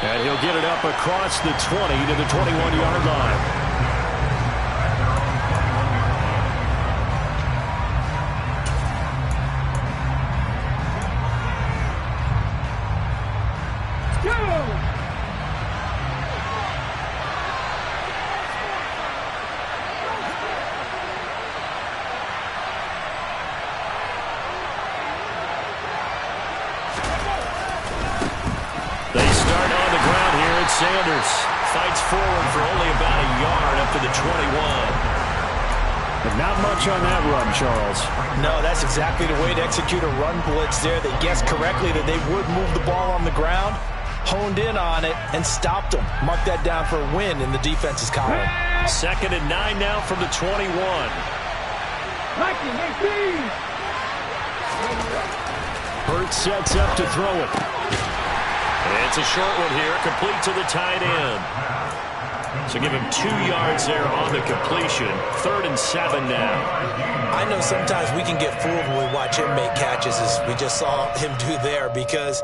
And he'll get it up across the 20 to the 21-yard line. Sanders fights forward for only about a yard up to the 21. But not much on that run, Charles. No, that's exactly the way to execute a run blitz there. They guessed correctly that they would move the ball on the ground, honed in on it, and stopped them. Mark that down for a win in the defense's column. 2nd and 9 now from the 21. Hurts sets up to throw it. It's a short one here, complete to the tight end. So give him 2 yards there on the completion. 3rd and 7 now. I know sometimes we can get fooled when we watch him make catches, as we just saw him do there, because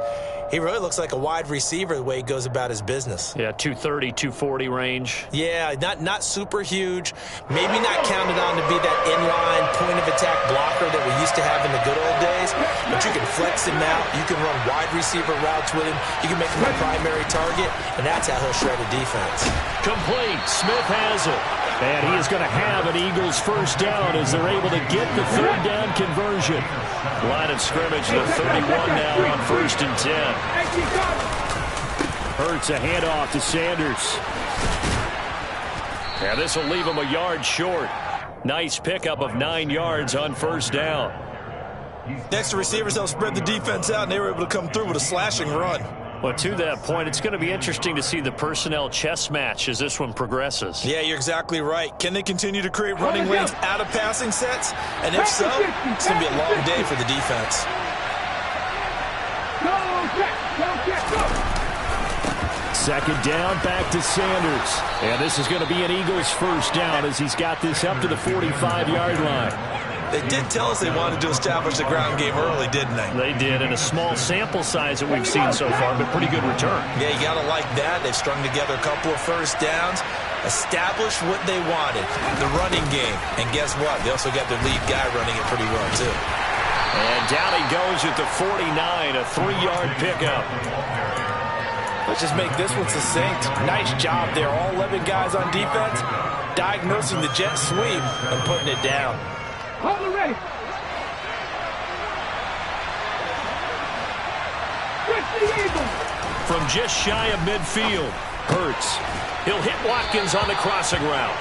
he really looks like a wide receiver the way he goes about his business. Yeah, 230, 240 range. Yeah, not super huge. Maybe not counted on to be that inline point-of-attack blocker that we used to have in the good old days. But you can flex him out. You can run wide receiver routes with him. You can make him a primary target, and that's how he'll shred a defense. Complete. Smith has it. And he is going to have an Eagles first down as they're able to get the 3rd down conversion. Line of scrimmage, the 31 now on 1st and 10. Hurts a handoff to Sanders. Yeah, this will leave him a yard short. Nice pickup of 9 yards on 1st down. Next, the receivers helped spread the defense out, and they were able to come through with a slashing run. Well, to that point, it's going to be interesting to see the personnel chess match as this one progresses. Yeah, you're exactly right. Can they continue to create running lanes out of passing sets? And if so, it's going to be a long day for the defense. Second down, back to Sanders. And this is going to be an Eagles first down as he's got this up to the 45-yard line. They did tell us they wanted to establish the ground game early, didn't they? They did, and a small sample size that we've seen so far, but pretty good return. Yeah, you got to like that. They've strung together a couple of first downs, established what they wanted, the running game. And guess what? They also got their lead guy running it pretty well, too. And down he goes at the 49, a 3-yard pickup. Let's just make this one succinct. Nice job there. All 11 guys on defense, diagnosing the jet sweep and putting it down. Hold ready. From just shy of midfield, Hurts. He'll hit Watkins on the crossing route.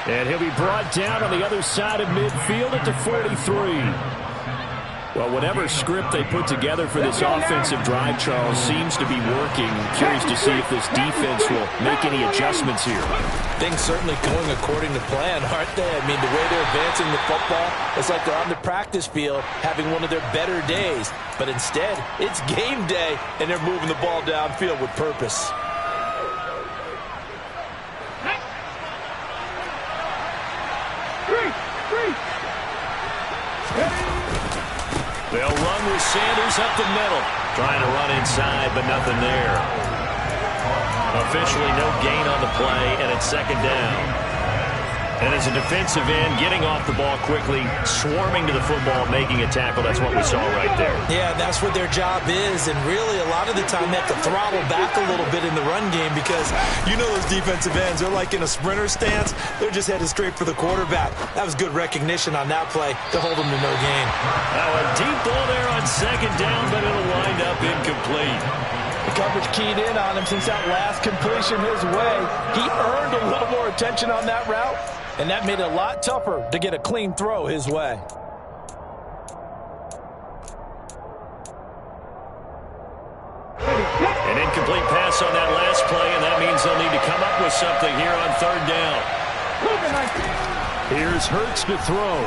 And he'll be brought down on the other side of midfield at the 43. Well, whatever script they put together for this offensive drive, Charles, seems to be working. Curious to see if this defense will make any adjustments here. Things certainly going according to plan, aren't they? I mean, the way they're advancing the football, it's like they're on the practice field having one of their better days. But instead, it's game day, and they're moving the ball downfield with purpose. They'll run with Sanders up the middle. Trying to run inside, but nothing there. Officially no gain on the play, and it's 2nd down. And as a defensive end, getting off the ball quickly, swarming to the football, making a tackle, that's what we saw right there. Yeah, that's what their job is, and really a lot of the time they have to throttle back a little bit in the run game because you know those defensive ends, they're like in a sprinter stance. They're just headed straight for the quarterback. That was good recognition on that play to hold them to no gain. Now a deep ball there on 2nd down, but it'll wind up incomplete. The coverage keyed in on him since that last completion his way. He earned a little more attention on that route, and that made it a lot tougher to get a clean throw his way. An incomplete pass on that last play, and that means they'll need to come up with something here on 3rd down. Here's Hurts to throw.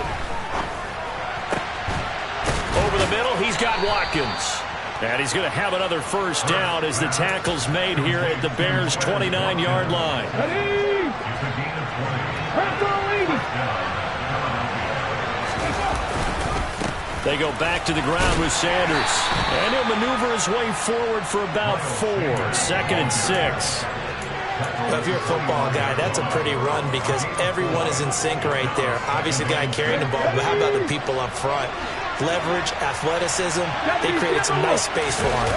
Over the middle, he's got Watkins. And he's going to have another first down as the tackle's made here at the Bears' 29-yard line. They go back to the ground with Sanders. And he'll maneuver his way forward for about 4. 2nd and 6. Well, if you're a football guy, that's a pretty run because everyone is in sync right there. Obviously, the guy carrying the ball, but how about the people up front? Leverage, athleticism, they created some nice space for him.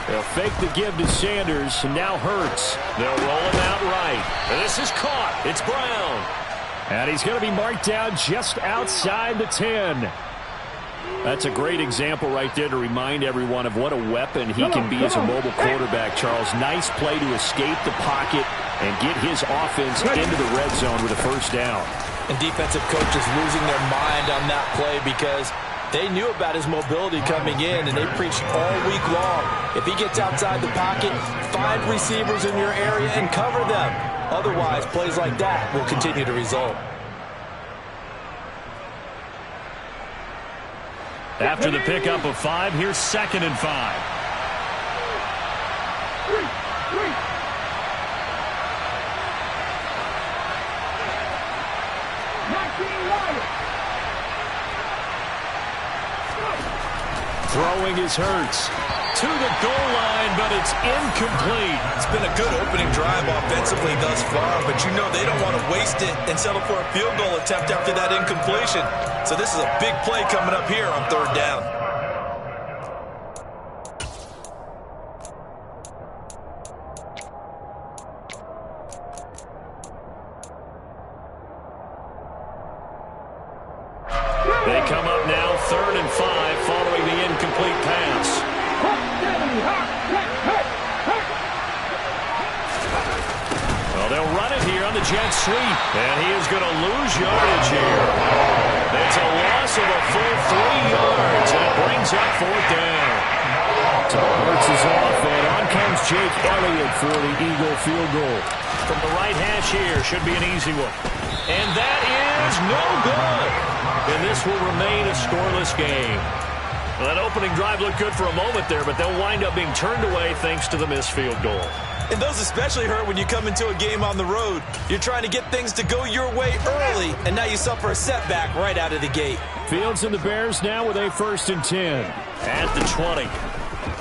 They'll fake the give to Sanders, and now Hurts. They'll roll him out right. And this is caught. It's Brown. And he's going to be marked down just outside the 10. That's a great example right there to remind everyone of what a weapon he can be as a mobile quarterback, Charles. Nice play to escape the pocket and get his offense into the red zone with a first down. And defensive coaches losing their mind on that play because they knew about his mobility coming in, and they preached all week long. If he gets outside the pocket, find receivers in your area and cover them. Otherwise, plays like that will continue to result. After the pickup of 5, here's 2nd and 5. Throwing is Hurts. To the goal line, but it's incomplete. It's been a good opening drive offensively thus far, but you know they don't want to waste it and settle for a field goal attempt after that incompletion. So this is a big play coming up here on 3rd down. They come up now 3rd and 5 following the incomplete pass. Well, they'll run it here on the jet sweep, and he is going to lose yardage here. It's a loss of a full 3 yards, and it brings up 4th down. Hurts is off, and on comes Jake Elliott for the Eagle field goal. From the right hash here, should be an easy one. And that is no good. And this will remain a scoreless game. Well, that opening drive looked good for a moment there, but they'll wind up being turned away thanks to the missed field goal. And those especially hurt when you come into a game on the road. You're trying to get things to go your way early, and now you suffer a setback right out of the gate. Fields and the Bears now with a 1st and 10. At the 20.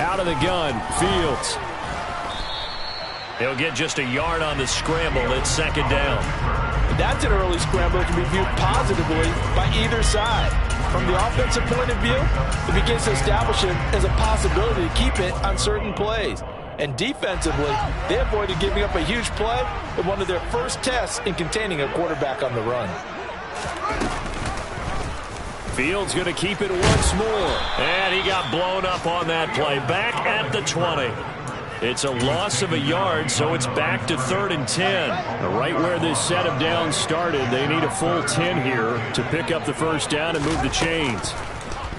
Out of the gun, Fields. He'll get just a yard on the scramble. It's 2nd down. That's an early scramble that can be viewed positively by either side. From the offensive point of view, it begins to establish it as a possibility to keep it on certain plays. And defensively, they avoided giving up a huge play in one of their first tests in containing a quarterback on the run. Fields going to keep it once more. And he got blown up on that play. Back at the 20. It's a loss of a yard, so it's back to 3rd and 10. Right where this set of downs started, they need a full 10 here to pick up the first down and move the chains.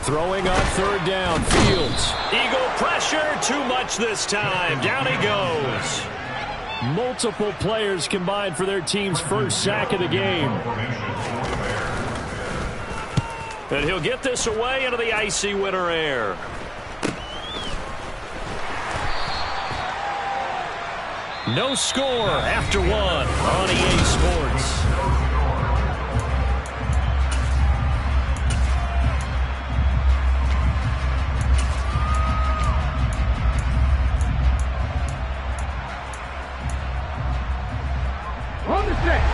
Throwing on 3rd down, Fields. Eagle pressure, too much this time. Down he goes. Multiple players combined for their team's first sack of the game. And he'll get this away into the icy winter air. No score after 1 on EA Sports.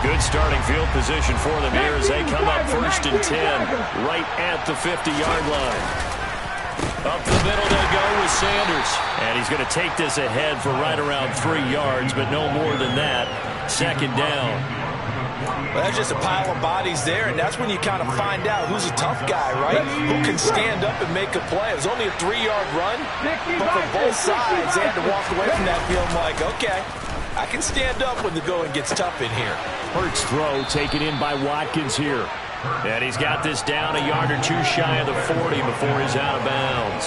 Good starting field position for them here as they come up 1st and 10 right at the 50-yard line. Up the middle they go with Sanders. And he's going to take this ahead for right around 3 yards, but no more than that. 2nd down. Well, that's just a pile of bodies there, and that's when you kind of find out who's a tough guy, right? Who can stand up and make a play. It was only a 3-yard run, but for both sides, they had to walk away from that feeling like, okay, I can stand up when the going gets tough in here. Hurts throw taken in by Watkins here. And he's got this down a yard or 2 shy of the 40 before he's out of bounds.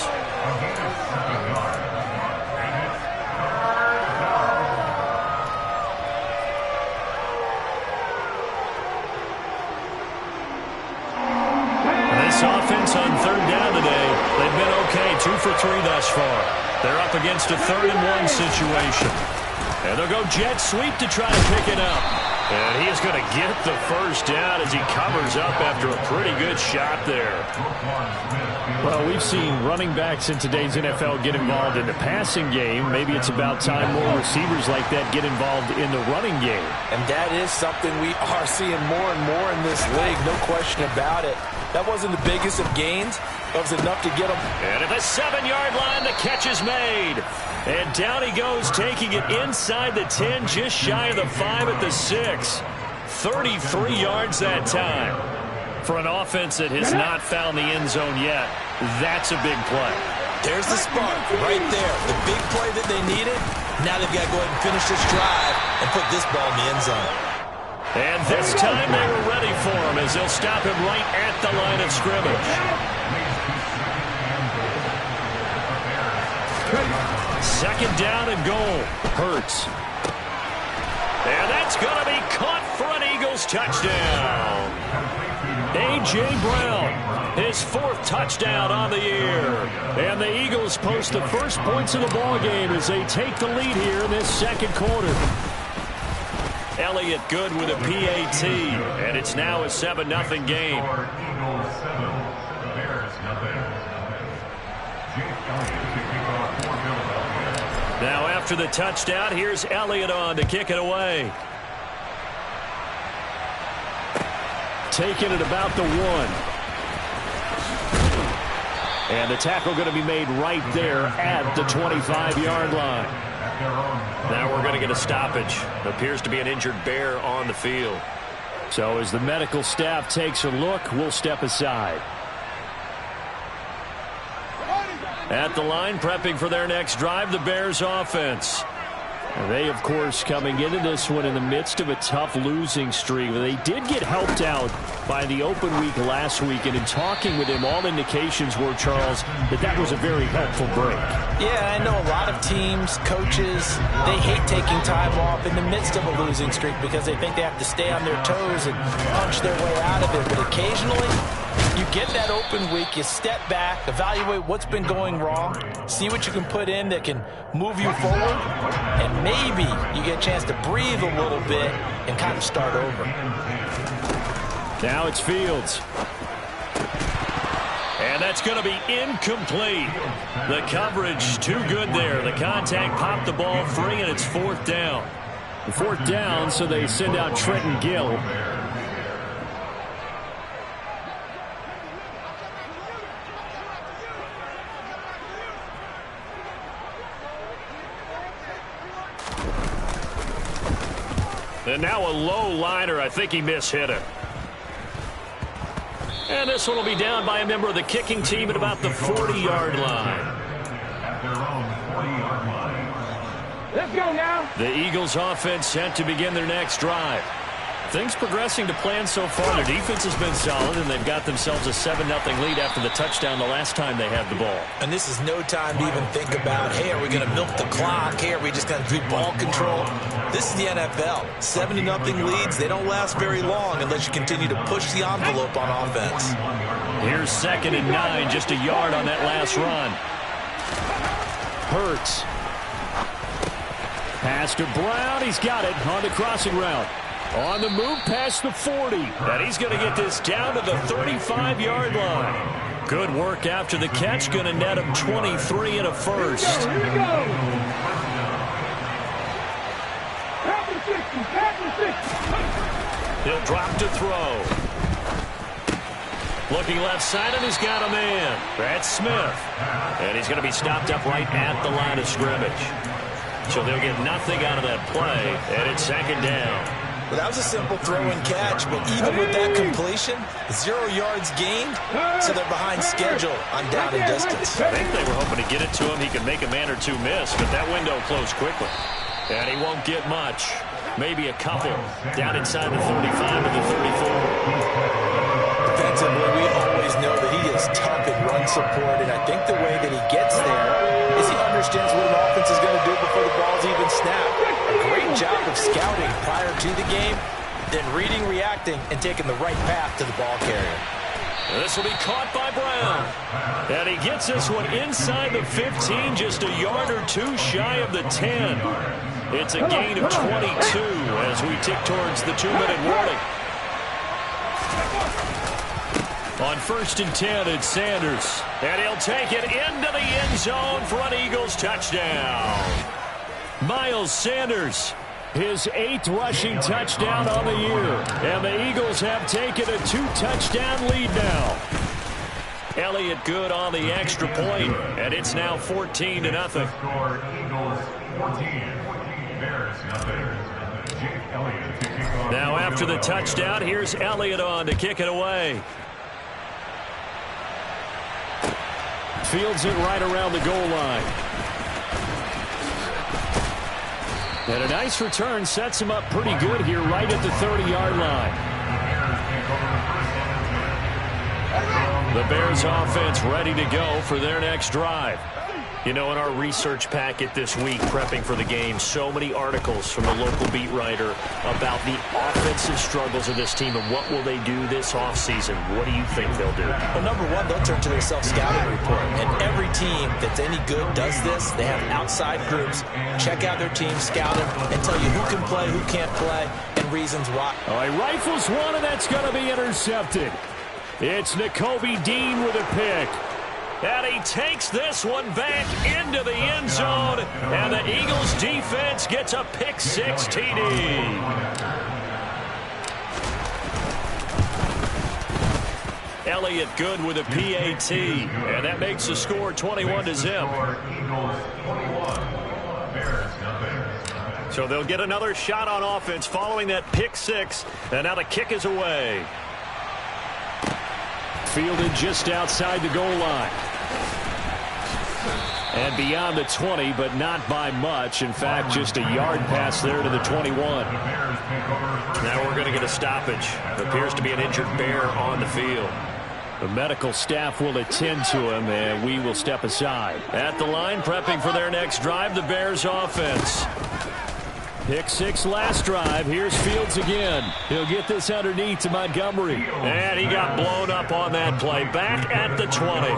This offense on 3rd down today, they've been okay, 2 for 3 thus far. They're up against a 3rd and 1 situation. And they'll go jet sweep to try to pick it up. And he is going to get the first down as he covers up after a pretty good shot there. Well, we've seen running backs in today's NFL get involved in the passing game. Maybe it's about time more receivers like that get involved in the running game. And that is something we are seeing more and more in this league, no question about it. That wasn't the biggest of gains. That was enough to get him. And at the 7-yard line, the catch is made. And down he goes, taking it inside the 10, just shy of the 5 at the 6. 33 yards that time. For an offense that has not found the end zone yet, that's a big play. There's the spark right there. The big play that they needed. Now they've got to go ahead and finish this drive and put this ball in the end zone. And this time they were ready for him as they'll stop him right at the line of scrimmage. Second down and goal. Hurts. And that's going to be caught for an Eagles touchdown. A.J. Brown, his 4th touchdown on the year. And the Eagles post the first points of the ballgame as they take the lead here in this second quarter. Elliott good with a PAT, and it's now a 7-0 game. Now after the touchdown, here's Elliott on to kick it away. Taking it about the 1. And the tackle going to be made right there at the 25-yard line. Now we're going to get a stoppage. Appears to be an injured Bear on the field. So as the medical staff takes a look, we'll step aside. At the line, prepping for their next drive, the Bears offense. They, of course, coming into this one in the midst of a tough losing streak. They did get helped out by the open week last week, and in talking with him, all indications were, Charles, that was a very helpful break. Yeah, I know a lot of teams, coaches, they hate taking time off in the midst of a losing streak because they think they have to stay on their toes and punch their way out of it. But occasionally, you get that open week, you step back, evaluate what's been going wrong, see what you can put in that can move you forward, and maybe you get a chance to breathe a little bit and kind of start over. Now it's Fields. And that's going to be incomplete. The coverage too good there. The contact popped the ball free, and it's 4th down. 4th down, so they send out Trenton Gill. And now a low liner. I think he mishit it. And this one will be down by a member of the kicking team at about the 40-yard line. Let's go now. The Eagles offense set to begin their next drive. Things progressing to plan so far. Their defense has been solid, and they've got themselves a 7-0 lead after the touchdown the last time they had the ball. And this is no time to even think about, hey, are we going to milk the clock? Hey, are we just going to do ball control? This is the NFL. 7-0 leads, they don't last very long unless you continue to push the envelope on offense. Here's 2nd and 9, just a yard on that last run. Hurts. Pass to Brown. He's got it on the crossing route. On the move past the 40. And he's going to get this down to the 35-yard line. Good work after the catch. Going to net him 23 and a first. Here we go. He'll drop to throw. Looking left side, and he's got a man. That's Smith. And he's going to be stopped up right at the line of scrimmage. So they'll get nothing out of that play, and it's 2nd down. Well, that was a simple throw and catch, but even with that completion, 0 yards gained, so they're behind schedule on down and distance. I think they were hoping to get it to him. He could make a man or two miss, but that window closed quickly. And he won't get much. Maybe a couple down inside the 35 or the 34. Defensively, we always know that he is tough in run support, and I think the way that he gets there is he understands what an offense is going to do before the ball's even snapped. A great job of scouting prior to the game, then reading, reacting, and taking the right path to the ball carrier. This will be caught by Brown. And he gets this one inside the 15, just a yard or two shy of the 10. It's a gain of 22 as we tick towards the 2-minute warning. On 1st and 10, it's Sanders. And he'll take it into the end zone for an Eagles touchdown. Miles Sanders, his 8th rushing touchdown on the year. And the Eagles have taken a 2-touchdown lead now. Elliott good on the extra point, and it's now 14-0. Now after the touchdown, here's Elliott on to kick it away. Fields it right around the goal line. And a nice return sets him up pretty good here right at the 30-yard line. The Bears offense ready to go for their next drive. You know, in our research packet this week, prepping for the game, so many articles from the local beat writer about the offensive struggles of this team and what will they do this offseason. What do you think they'll do? Well, number one, they'll turn to their self-scouting report. And every team that's any good does this. They have outside groups, check out their team, scout them, and tell you who can play, who can't play, and reasons why. All right, rifles one, and that's going to be intercepted. It's Nakobe Dean with a pick. And he takes this one back into the end zone. And the Eagles defense gets a pick-6 TD. Elliott good with a PAT. And that makes the score 21-0. So they'll get another shot on offense following that pick-6. And now the kick is away. Fielded just outside the goal line. And beyond the 20, but not by much. In fact, just a yard pass there to the 21. Now we're going to get a stoppage. Appears to be an injured Bear on the field. The medical staff will attend to him, and we will step aside. At the line, prepping for their next drive, the Bears offense. Pick 6 last drive. Here's Fields again. He'll get this underneath to Montgomery. And he got blown up on that play. Back at the 20.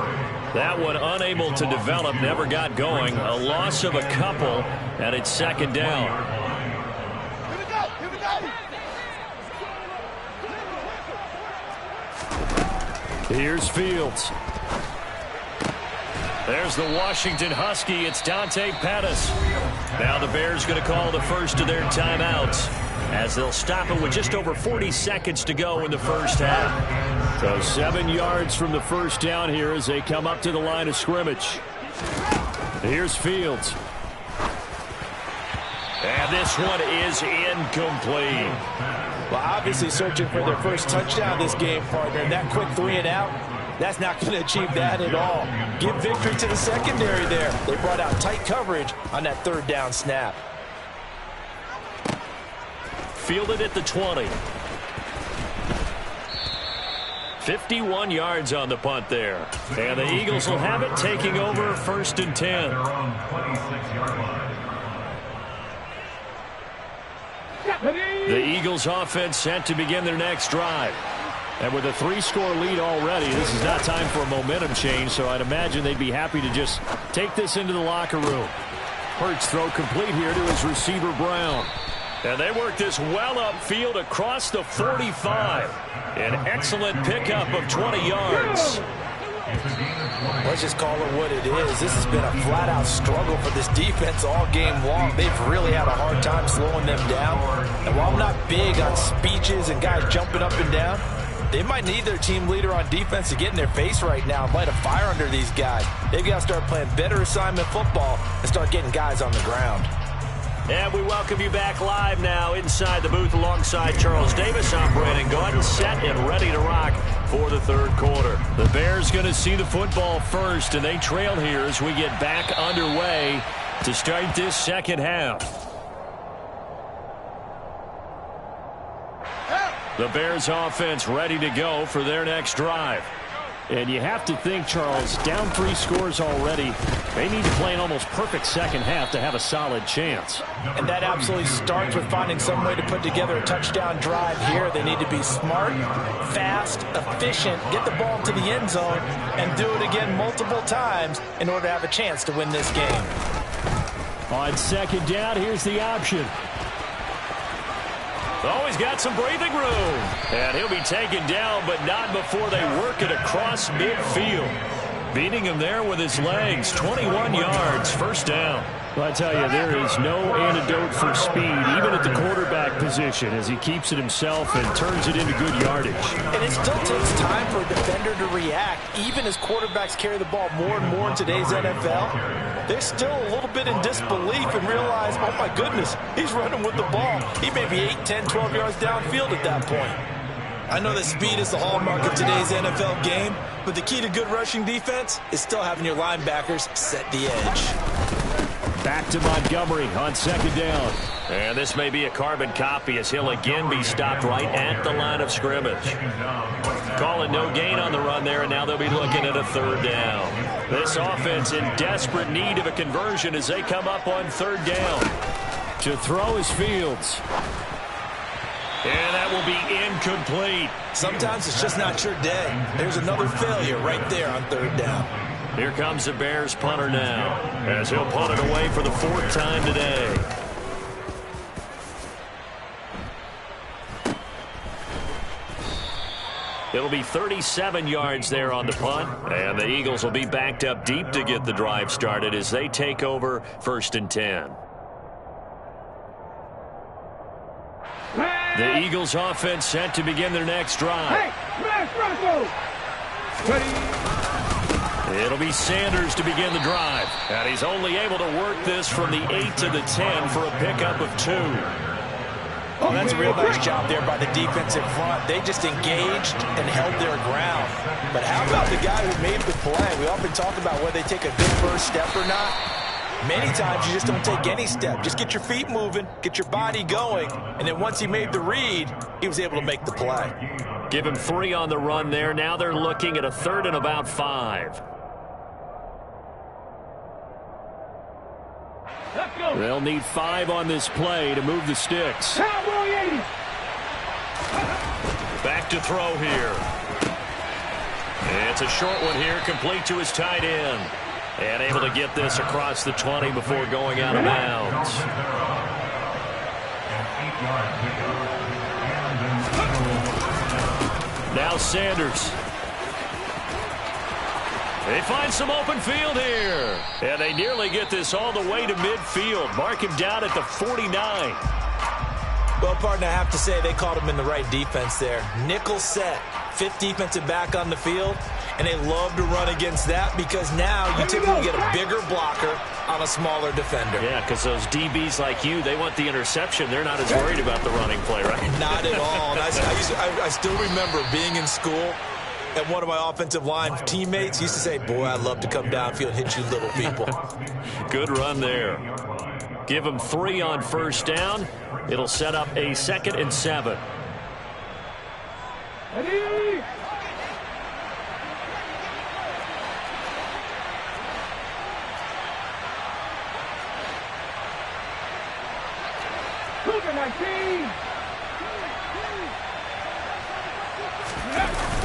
That one unable to develop, never got going. A loss of a couple, and it's 2nd down. Here's Fields. There's the Washington Husky. It's Dante Pettis. Now the Bears going to call the first of their timeouts as they'll stop it with just over 40 seconds to go in the first half. So 7 yards from the first down here as they come up to the line of scrimmage. Here's Fields. And this one is incomplete. Well, obviously searching for their first touchdown this game, partner. And that quick 3 and out, that's not going to achieve that at all. Give victory to the secondary there. They brought out tight coverage on that 3rd down snap. Fielded at the 20. 51 yards on the punt there. And the Eagles will have it, taking over 1st and 10. The Eagles offense set to begin their next drive. And with a 3-score lead already, this is not time for a momentum change, so I'd imagine they'd be happy to just take this into the locker room. Hurts throw complete here to his receiver, Brown. And they work this well upfield across the 45. An excellent pickup of 20 yards. Let's just call it what it is. This has been a flat-out struggle for this defense all game long. They've really had a hard time slowing them down. And while I'm not big on speeches and guys jumping up and down, they might need their team leader on defense to get in their face right now and light a fire under these guys. They've got to start playing better assignment football and start getting guys on the ground. And we welcome you back live now inside the booth alongside Charles Davis. I'm Brandon Gaudin, set and ready to rock for the 3rd quarter. The Bears going to see the football first, and they trail here as we get back underway to start this 2nd half. The Bears offense ready to go for their next drive. And you have to think, Charles, down 3 scores already. They need to play an almost perfect 2nd half to have a solid chance. And that absolutely starts with finding some way to put together a touchdown drive here. They need to be smart, fast, efficient, get the ball to the end zone, and do it again multiple times in order to have a chance to win this game. On second down, here's the option. Oh, he's got some breathing room. And he'll be taken down, but not before they work it across midfield. Beating him there with his legs. 21 yards, first down. Well, I tell you, there is no antidote for speed, even at the quarterback position, as he keeps it himself and turns it into good yardage. And it still takes time for a defender to react. Even as quarterbacks carry the ball more and more in today's NFL, they're still a little bit in disbelief and realize, oh my goodness, he's running with the ball. He may be 8, 10, 12 yards downfield at that point. I know that speed is the hallmark of today's NFL game, but the key to good rushing defense is still having your linebackers set the edge. Back to Montgomery on second down. And this may be a carbon copy as he'll again be stopped right at the line of scrimmage. Calling no gain on the run there, and now they'll be looking at a third down. This offense in desperate need of a conversion as they come up on third down. To throw is Fields. And that will be incomplete. Sometimes it's just not your day. There's another failure right there on third down. Here comes the Bears punter now, as he'll punt it away for the fourth time today. It'll be 37 yards there on the punt, and the Eagles will be backed up deep to get the drive started as they take over first and 10. The Eagles offense set to begin their next drive. It'll be Sanders to begin the drive. And he's only able to work this from the 8 to the 10 for a pickup of 2. Oh, that's a real nice job there by the defensive front. They just engaged and held their ground. But how about the guy who made the play? We often talk about whether they take a good first step or not. Many times you just don't take any step. Just get your feet moving, get your body going, and then once he made the read, he was able to make the play. Give him 3 on the run there. Now they're looking at a third and about 5. Let's go. They'll need 5 on this play to move the sticks. Back to throw here. It's a short one here, complete to his tight end. And able to get this across the 20 before going out of bounds. Now Sanders. They find some open field here. And they nearly get this all the way to midfield. Mark him down at the 49. Well, partner, I have to say they caught him in the right defense there. Nickel set, 5th defensive back on the field. And they love to run against that because now you typically get a bigger blocker on a smaller defender. Yeah, because those DBs like you, they want the interception. They're not as worried about the running play, right? Not at all. And I still remember being in school, and one of my offensive line teammates used to say, boy, I'd love to come downfield and hit you little people. Good run there. Give them 3 on first down. It'll set up a 2nd and 7. Ready?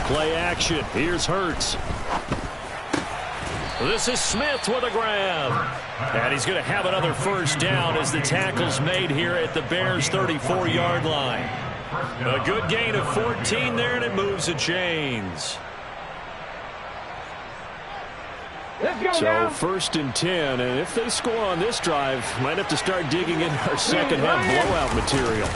Play action. Here's Hurts. This is Smith with a grab. And he's going to have another first down as the tackle's made here at the Bears' 34-yard line. A good gain of 14 there, and it moves the chains. So first and 10, and if they score on this drive, might have to start digging in our second half blowout material.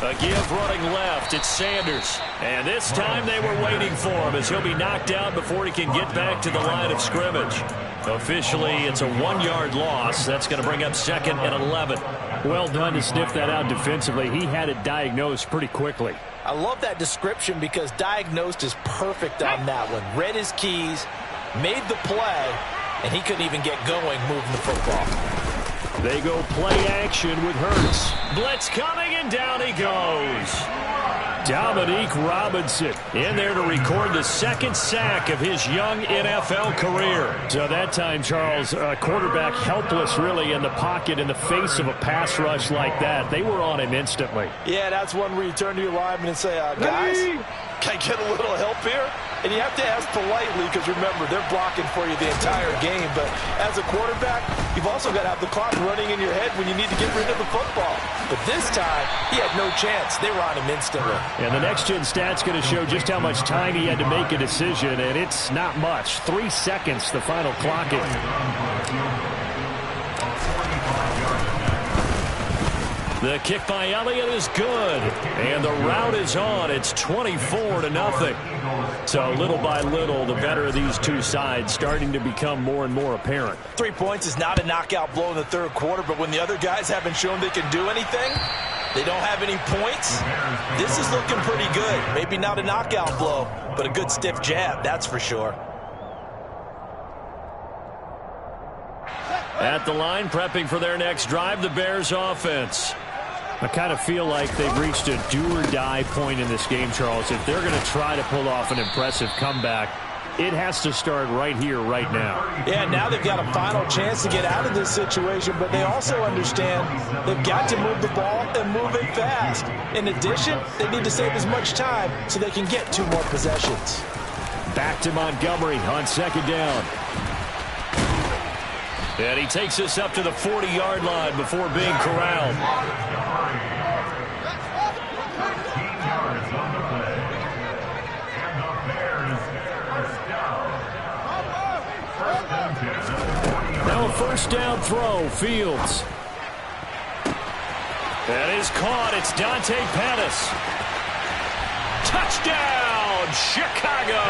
A give running left. It's Sanders. And this time they were waiting for him as he'll be knocked down before he can get back to the line of scrimmage. Officially, it's a 1-yard loss. That's going to bring up 2nd and 11. Well done to sniff that out defensively. He had it diagnosed pretty quickly. I love that description because diagnosed is perfect on that one. Read his keys, made the play, and he couldn't even get going moving the football. They go play action with Hurts. Blitz coming, and down he goes. Dominique Robinson in there to record the 2nd sack of his young NFL career. So that time, Charles, a quarterback helpless really in the pocket in the face of a pass rush like that. They were on him instantly. Yeah, that's one where you turn to your lineman and say, guys, can I get a little help here? And you have to ask politely because, remember, they're blocking for you the entire game. But as a quarterback, you've also got to have the clock running in your head when you need to get rid of the football. But this time, he had no chance. They were on him instantly. And the next-gen stat's going to show just how much time he had to make a decision, and it's not much. 3 seconds, the final clocking. The kick by Elliott is good, and the route is on. It's 24-0. So little by little, the better of these two sides starting to become more and more apparent. 3 points is not a knockout blow in the third quarter, but when the other guys haven't shown they can do anything, they don't have any points, this is looking pretty good. Maybe not a knockout blow, but a good stiff jab, that's for sure. At the line, prepping for their next drive, the Bears offense. I kind of feel like they've reached a do-or-die point in this game, Charles. If they're going to try to pull off an impressive comeback, it has to start right here, right now. Yeah, now they've got a final chance to get out of this situation, but they also understand they've got to move the ball and move it fast. In addition, they need to save as much time so they can get 2 more possessions. Back to Montgomery on second down. And he takes us up to the 40-yard line before being corralled. Now a first down throw, Fields. That is caught. It's Dante Pettis. Touchdown, Chicago.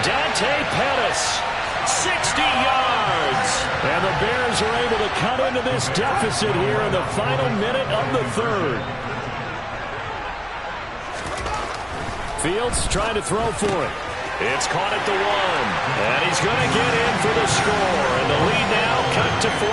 Dante Pettis. 60 yards. And the Bears are able to cut into this deficit here in the final minute of the third. Fields trying to throw for it. It's caught at the 1. And he's going to get in for the score. And the lead now cut to 14.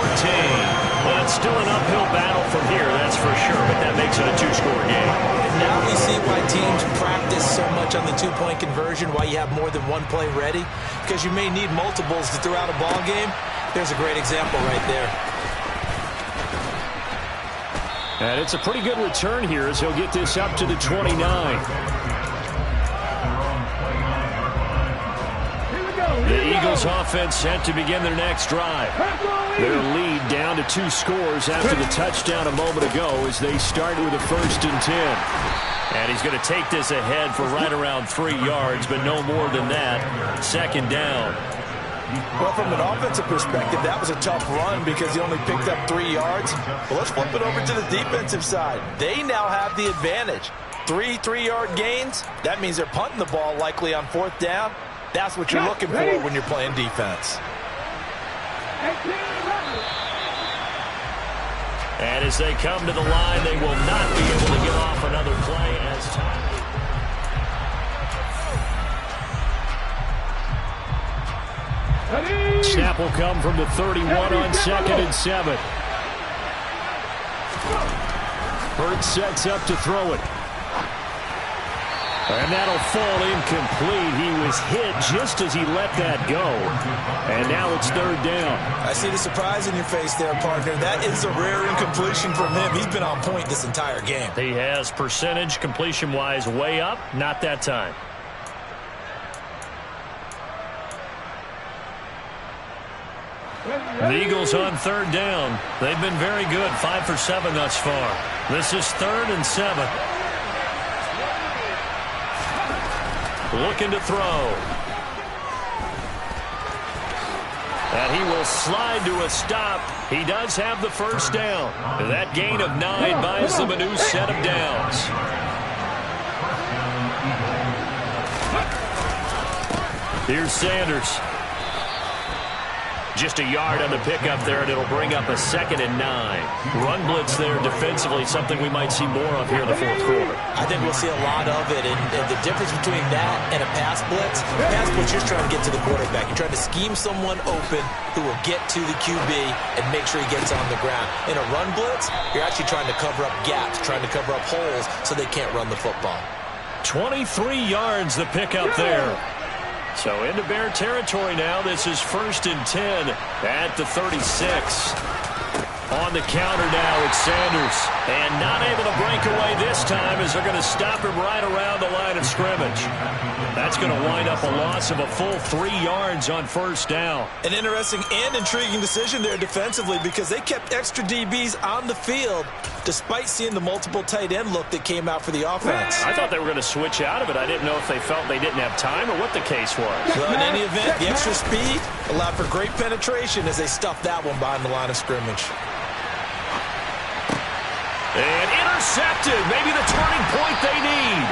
Well, it's still an uphill battle from here, that's for sure. But that makes it a 2-score game. Now we see why teams practice so much on the 2-point conversion, why you have more than one play ready. Because you may need multiples to throw out a ball game. There's a great example right there. And it's a pretty good return here as he'll get this up to the 29. The Eagles offense set to begin their next drive. Their lead down to 2 scores after the touchdown a moment ago as they start with a 1st and 10. And he's going to take this ahead for right around 3 yards, but no more than that. Second down. Well, from an offensive perspective, that was a tough run because he only picked up 3 yards. But let's flip it over to the defensive side. They now have the advantage. 3 3-yard gains. That means they're punting the ball likely on 4th down. That's what you're looking for when you're playing defense. And as they come to the line, they will not be able to get off another play as time. Snap will come from the 31 on 2nd and 7. Hurts sets up to throw it. And that'll fall incomplete. He was hit just as he let that go. And now it's 3rd down. I see the surprise in your face there, partner. That is a rare incompletion from him. He's been on point this entire game. He has percentage completion-wise way up. Not that time. The Eagles on 3rd down. They've been very good. 5 for 7 thus far. This is 3rd and 7. Looking to throw. And he will slide to a stop. He does have the first down. That gain of 9 buys them a new set of downs. Here's Sanders. Just a yard on the pickup there, and it'll bring up a 2nd and 9. Run blitz there defensively, something we might see more of here in the 4th quarter. I think we'll see a lot of it, and the difference between that and a pass blitz, you're trying to get to the quarterback. You're trying to scheme someone open who will get to the QB and make sure he gets on the ground. In a run blitz, you're actually trying to cover up gaps, trying to cover up holes so they can't run the football. 23 yards the pickup there. So into Bear territory now. This is 1st and 10 at the 36. On the counter now, it's Sanders. And not able to break away this time as they're going to stop him right around the line of scrimmage. That's going to wind up a loss of a full 3 yards on first down. An interesting and intriguing decision there defensively because they kept extra DBs on the field despite seeing the multiple tight end look that came out for the offense. I thought they were going to switch out of it. I didn't know if they felt they didn't have time or what the case was. Well, in any event, the extra speed allowed for great penetration as they stuffed that one behind the line of scrimmage. And intercepted. Maybe the turning point they need.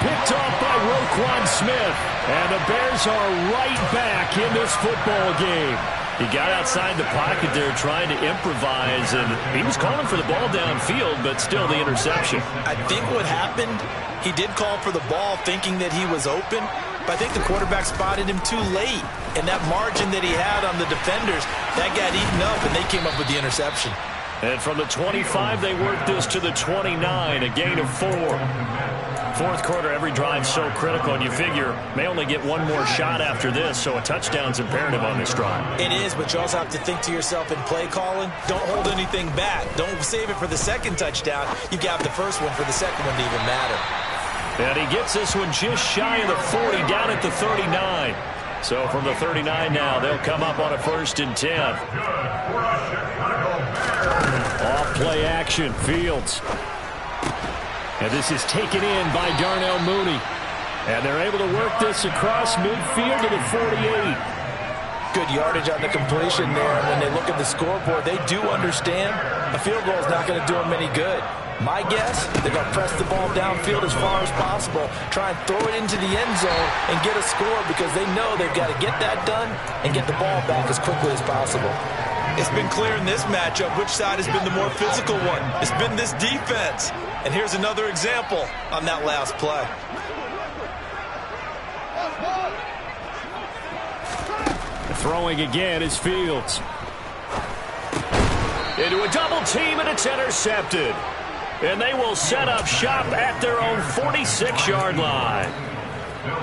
Picked off by Roquan Smith. And the Bears are right back in this football game. He got outside the pocket there trying to improvise, and he was calling for the ball downfield, but still the interception. I think what happened, he did call for the ball thinking that he was open, but I think the quarterback spotted him too late. And that margin that he had on the defenders, that got eaten up, and they came up with the interception. And from the 25, they worked this to the 29, a gain of 4. Fourth quarter, every drive so critical, and you figure may only get one more shot after this, so a touchdown's imperative on this drive. It is, but you also have to think to yourself in play calling, don't hold anything back. Don't save it for the second touchdown. You've got the first one for the second one to even matter. And he gets this one just shy of the 40, down at the 39. So from the 39 now, they'll come up on a 1st and 10. Off play action, Fields. And this is taken in by Darnell Mooney. And they're able to work this across midfield to the 48. Good yardage on the completion there. And when they look at the scoreboard, they do understand a field goal is not going to do them any good. My guess, they're going to press the ball downfield as far as possible, try and throw it into the end zone and get a score because they know they've got to get that done and get the ball back as quickly as possible. It's been clear in this matchup which side has been the more physical one. It's been this defense. And here's another example on that last play. Throwing again is Fields. Into a double team, and it's intercepted. And they will set up shop at their own 46-yard line.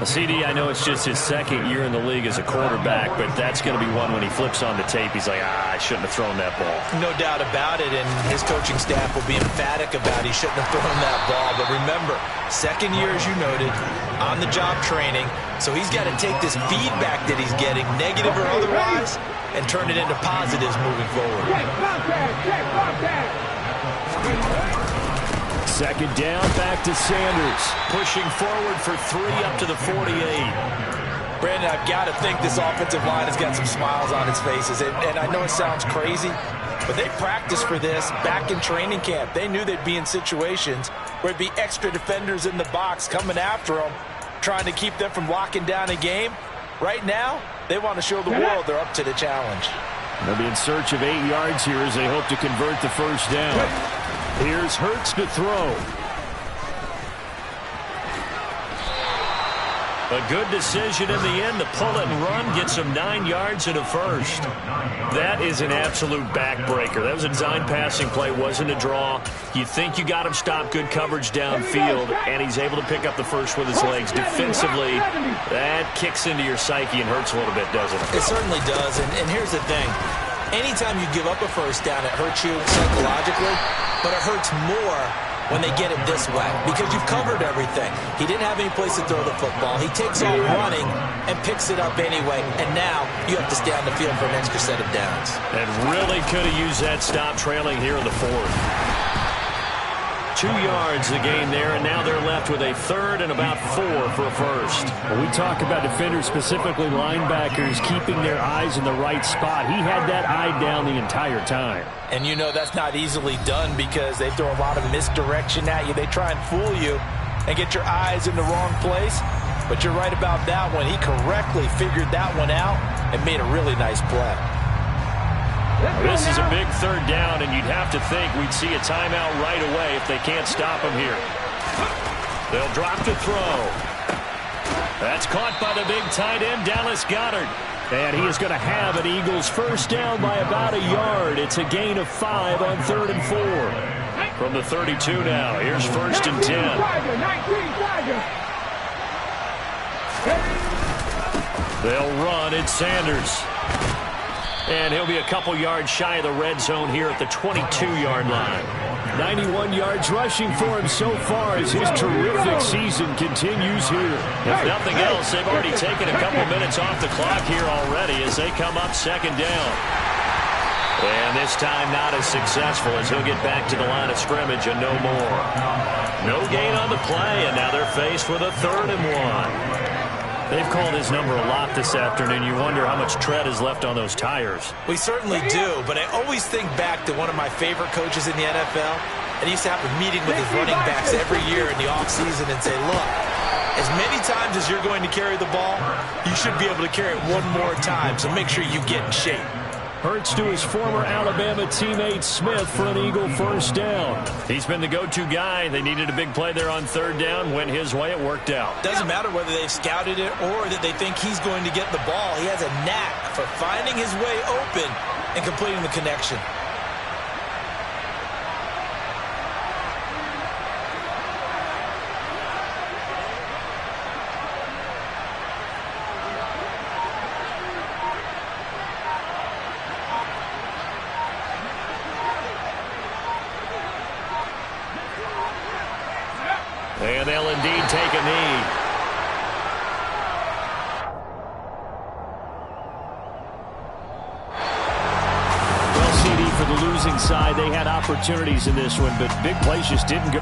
CD, I know it's just his second year in the league as a quarterback, but that's going to be one when he flips on the tape. He's like, I shouldn't have thrown that ball. No doubt about it, and his coaching staff will be emphatic about he shouldn't have thrown that ball. But remember, second year, as you noted, on-the-job training, so he's got to take this feedback that he's getting, negative or otherwise, and turn it into positives moving forward. Second down, back to Sanders. Pushing forward for 3 up to the 48. Brandon, I've got to think this offensive line has got some smiles on its faces. And I know it sounds crazy, but they practiced for this back in training camp. They knew they'd be in situations where it'd be extra defenders in the box coming after them, trying to keep them from locking down a game. Right now, they want to show the world they're up to the challenge. They'll be in search of 8 yards here as they hope to convert the first down. Here's Hurts to throw. A good decision in the end to pull it and run, gets him 9 yards and a first. That is an absolute backbreaker. That was a design passing play, wasn't a draw. You think you got him stopped, good coverage downfield, and he's able to pick up the first with his legs. Defensively, that kicks into your psyche and hurts a little bit, doesn't it? It certainly does, and here's the thing. Anytime you give up a first down, it hurts you psychologically, but it hurts more when they get it this way because you've covered everything. He didn't have any place to throw the football. He takes off running and picks it up anyway, and now you have to stay on the field for an extra set of downs. And really could have used that stop trailing here in the fourth. 2 yards the gain there, and now they're left with a third and about 4 for a first. When we talk about defenders, specifically linebackers, keeping their eyes in the right spot. He had that eye down the entire time. And you know that's not easily done because they throw a lot of misdirection at you. They try and fool you and get your eyes in the wrong place. But you're right about that one. He correctly figured that one out and made a really nice play. This is a big third down, and you'd have to think we'd see a timeout right away if they can't stop him here. They'll drop to throw. That's caught by the big tight end, Dallas Goedert. And he is going to have an Eagles first down by about a yard. It's a gain of 5 on 3rd and 4. From the 32 now, here's 1st and 10. They'll run. It's Sanders. And he'll be a couple yards shy of the red zone here at the 22-yard line. 91 yards rushing for him so far as his terrific season continues here. If nothing else, they've already taken a couple minutes off the clock here already as they come up second down. And this time not as successful as he'll get back to the line of scrimmage and no more. No gain on the play, and now they're faced with a 3rd and 1. They've called his number a lot this afternoon. You wonder how much tread is left on those tires. We certainly do, but I always think back to one of my favorite coaches in the NFL. And he used to have a meeting with his running backs every year in the offseason and say, look, as many times as you're going to carry the ball, you should be able to carry it one more time, so make sure you get in shape. Hurts to his former Alabama teammate Smith for an Eagle first down. He's been the go-to guy. They needed a big play there on 3rd down. Went his way. It worked out. Doesn't matter whether they've scouted it or that they think he's going to get the ball. He has a knack for finding his way open and completing the connection. And they'll indeed take a knee. Well, CD, for the losing side, they had opportunities in this one, but big plays just didn't go.